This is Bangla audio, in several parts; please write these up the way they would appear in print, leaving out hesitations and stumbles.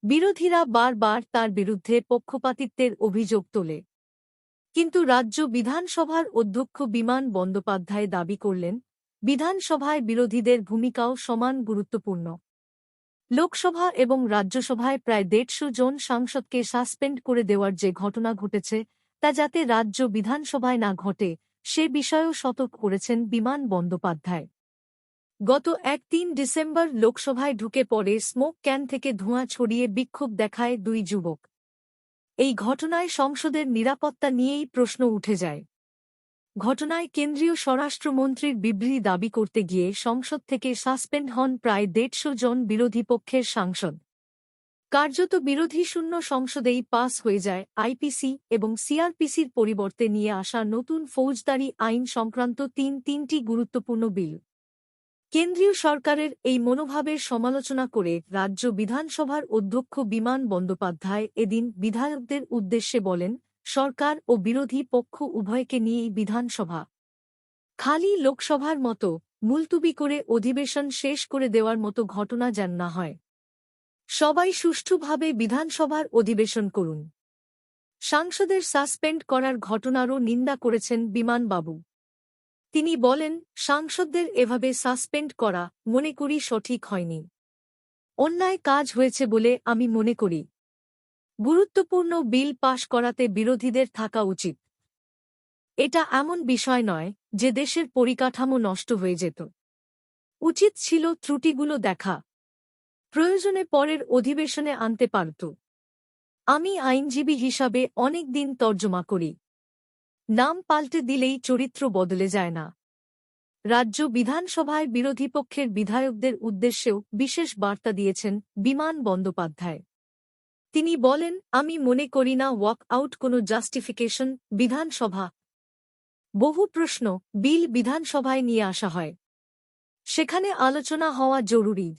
বিরোধীরা বারবার তার বিরুদ্ধে পক্ষপাতিত্বের অভিযোগ তোলে। কিন্তু রাজ্য বিধানসভার অধ্যক্ষ বিমান বন্দ্যোপাধ্যায় দাবি করলেন, বিধানসভায় বিরোধীদের ভূমিকাও সমান গুরুত্বপূর্ণ। লোকসভা এবং রাজ্যসভায় প্রায় ১৫০ জন সাংসদকে সাসপেন্ড করে দেওয়ার যে ঘটনা ঘটেছে, তা যাতে রাজ্য বিধানসভায় না ঘটে, সে বিষয়েও সতর্ক করেছেন বিমান বন্দ্যোপাধ্যায়। গত ৩ ডিসেম্বর লোকসভায় ঢুকে পড়ে স্মোক ক্যান থেকে ধোঁয়া ছড়িয়ে বিক্ষোভ দেখায় দুই যুবক। এই ঘটনায় সংসদের নিরাপত্তা নিয়েই প্রশ্ন উঠে যায়। ঘটনায় কেন্দ্রীয় স্বরাষ্ট্রমন্ত্রীর বিবৃতি দাবি করতে গিয়ে সংসদ থেকে সাসপেন্ড হন প্রায় ১৫০ জন বিরোধী পক্ষের সাংসদ। কার্যত বিরোধীশূন্য সংসদেই পাস হয়ে যায় আইপিসি এবং সিআরপিসির পরিবর্তে নিয়ে আসা নতুন ফৌজদারি আইন সংক্রান্ত তিনটি গুরুত্বপূর্ণ বিল। কেন্দ্রীয় সরকারের এই মনোভাবের সমালোচনা করে রাজ্য বিধানসভার অধ্যক্ষ বিমান বন্দ্যোপাধ্যায় এদিন বিধায়কদের উদ্দেশ্যে বলেন, সরকার ও বিরোধী পক্ষ উভয়কে নিয়েই বিধানসভা খালি লোকসভার মতো মুলতুবি করে অধিবেশন শেষ করে দেওয়ার মতো ঘটনা যেন না হয়। সবাই সুষ্ঠুভাবে বিধানসভার অধিবেশন করুন। সাংসদের সাসপেন্ড করার ঘটনারও নিন্দা করেছেন বিমানবাবু। তিনি বলেন, সাংসদদের এভাবে সাসপেন্ড করা মনে করি সঠিক হয়নি। অন্যায় কাজ হয়েছে বলে আমি মনে করি। গুরুত্বপূর্ণ বিল পাশ করাতে বিরোধীদের থাকা উচিত। এটা এমন বিষয় নয় যে দেশের পরিকাঠামো নষ্ট হয়ে যেত। উচিত ছিল ত্রুটিগুলো দেখা, প্রয়োজনে পরের অধিবেশনে আনতে পারত। আমি আইনজীবী হিসাবে অনেক দিন তর্জমা করি। নাম পাল্টে দিলেই চরিত্র বদলে যায় না। রাজ্য বিধানসভায় বিরোধী পক্ষের বিধায়কদের উদ্দেশ্যেও বিশেষ বার্তা দিয়েছেন বিমান বন্দ্যোপাধ্যায়। তিনি বলেন, আমি মনে করি না ওয়াক আউট কোনো জাস্টিফিকেশন। বিধানসভা বহু প্রশ্ন বিল বিধানসভায় নিয়ে আসা হয়, সেখানে আলোচনা হওয়া জরুরি।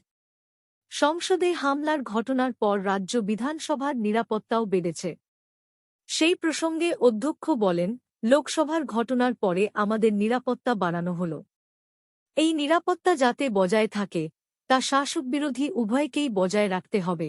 সংসদে হামলার ঘটনার পর রাজ্য বিধানসভার নিরাপত্তাও বেড়েছে। সেই প্রসঙ্গে অধ্যক্ষ বলেন, লোকসভার ঘটনার পরে আমাদের নিরাপত্তা বাড়ানো হল। এই নিরাপত্তা যাতে বজায় থাকে, তা শাসক বিরোধী উভয়কেই বজায় রাখতে হবে।